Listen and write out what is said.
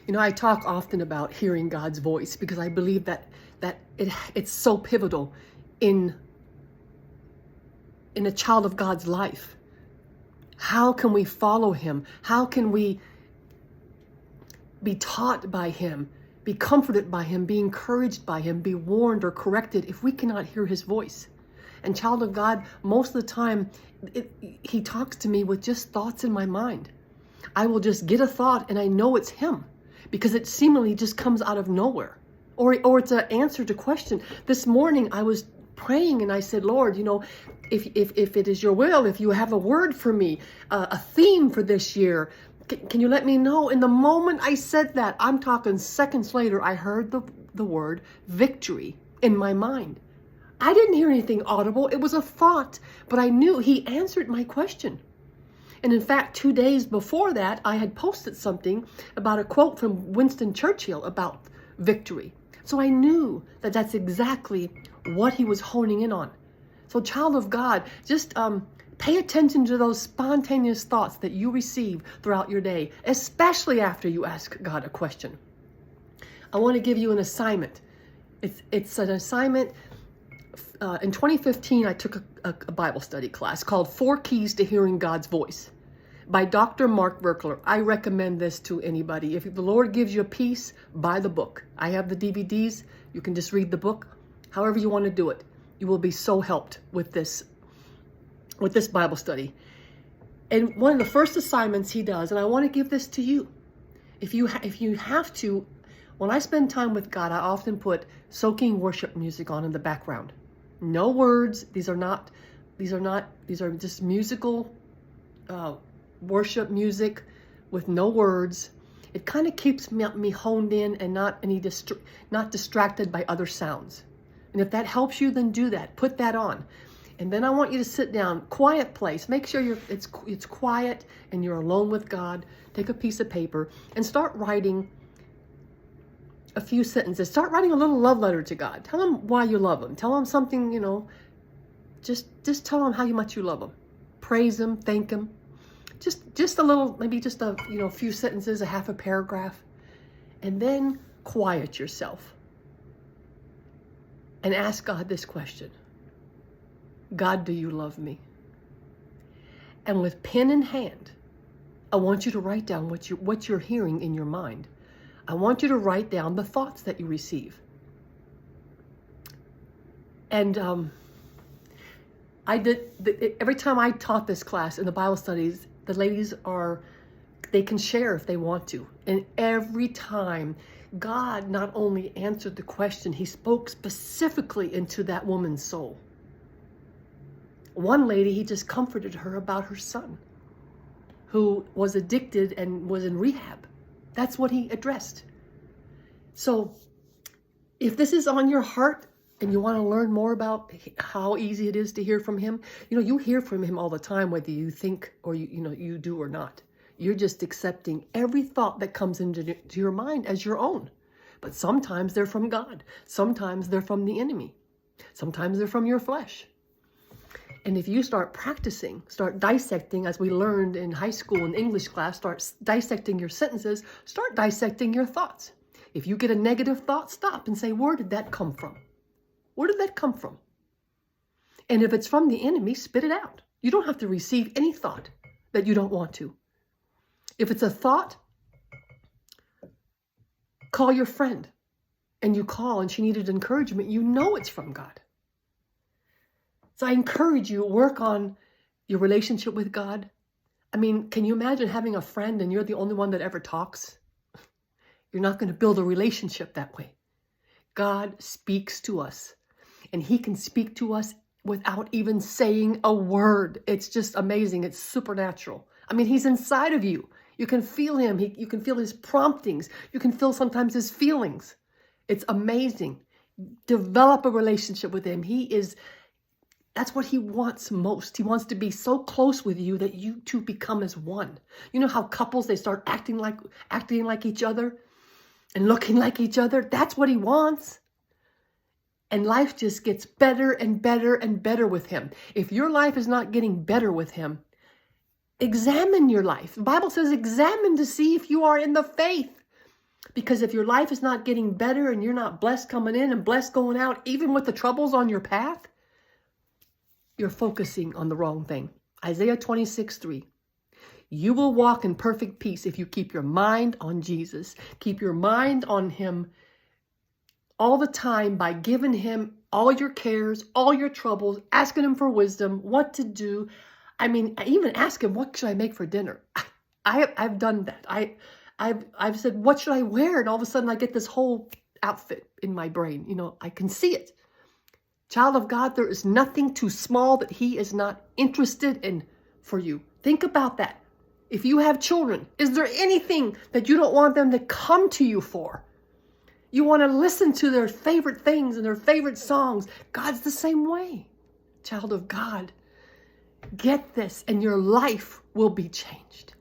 You know, I talk often about hearing God's voice because I believe it's so pivotal in a child of God's life. How can we follow him? How can we be taught by him, be comforted by him, be encouraged by him, be warned or corrected if we cannot hear his voice? And child of God, most of the time, he talks to me with just thoughts in my mind. I will just get a thought and I know it's him because it seemingly just comes out of nowhere. Or it's an answer to question. This morning I was praying and I said, Lord, you know, if it is your will, if you have a word for me, a theme for this year, can you let me know? In the moment I said that, I'm talking seconds later, I heard the word victory in my mind. I didn't hear anything audible. It was a thought, but I knew he answered my question. And in fact, 2 days before that, I had posted something about a quote from Winston Churchill about victory. So I knew that that's exactly what he was honing in on. So child of God, just pay attention to those spontaneous thoughts that you receive throughout your day, especially after you ask God a question. I want to give you an assignment. It's an assignment. In 2015, I took a Bible study class called 4 Keys to Hearing God's Voice by Dr. Mark Verkler. I recommend this to anybody. If the Lord gives you a piece, buy the book. I have the DVDs. You can just read the book. However you want to do it. You will be so helped with this Bible study. And one of the first assignments he does, and I want to give this to you. If you have to, when I spend time with God, I often put soaking worship music on in the background. No words. These are just musical worship music with no words. It kind of keeps me honed in and not distracted by other sounds. And if that helps you, then do that. Put that on. And then I want you to sit down, quiet place. Make sure it's quiet and you're alone with God. Take a piece of paper and start writing a few sentences. Start writing a little love letter to God. Tell him why you love him. Tell him something, you know, just tell him how much you love him. Praise him, thank him. Just a little, maybe just a few sentences, a half a paragraph. And then quiet yourself. And ask God this question. God, do you love me? And with pen in hand, I want you to write down what you're hearing in your mind. I want you to write down the thoughts that you receive. And every time I taught this class in the Bible studies, the ladies they can share if they want to. And every time, God not only answered the question, he spoke specifically into that woman's soul. One lady, he just comforted her about her son, who was addicted and was in rehab. That's what he addressed. So if this is on your heart and you want to learn more about how easy it is to hear from him, you hear from him all the time, whether you think or you do or not. You're just accepting every thought that comes into your mind as your own. But sometimes they're from God. Sometimes they're from the enemy. Sometimes they're from your flesh. And if you start practicing, start dissecting, as we learned in high school in English class, start dissecting your sentences, start dissecting your thoughts. If you get a negative thought, stop and say, where did that come from? Where did that come from? And if it's from the enemy, spit it out. You don't have to receive any thought that you don't want to. If it's a thought, call your friend. And you call and she needed encouragement. You know it's from God. So I encourage you, work on your relationship with God. I mean, can you imagine having a friend and you're the only one that ever talks? You're not going to build a relationship that way. God speaks to us, and he can speak to us without even saying a word. It's just amazing. It's supernatural. I mean, he's inside of you. You can feel him. You can feel his promptings. You can feel sometimes his feelings. It's amazing. Develop a relationship with him. That's what he wants most. He wants to be so close with you that you two become as one. You know how couples, they start acting like each other and looking like each other? That's what he wants. And life just gets better and better and better with him. If your life is not getting better with him, examine your life. The Bible says examine to see if you are in the faith. Because if your life is not getting better and you're not blessed coming in and blessed going out, even with the troubles on your path, you're focusing on the wrong thing. Isaiah 26:3. You will walk in perfect peace if you keep your mind on Jesus. Keep your mind on him all the time by giving him all your cares, all your troubles, asking him for wisdom, what to do. I mean, I even ask him, what should I make for dinner? I've done that. I've said, what should I wear? And all of a sudden I get this whole outfit in my brain. You know, I can see it. Child of God, there is nothing too small that he is not interested in for you. Think about that. If you have children, is there anything that you don't want them to come to you for? You want to listen to their favorite things and their favorite songs. God's the same way. Child of God, get this and your life will be changed.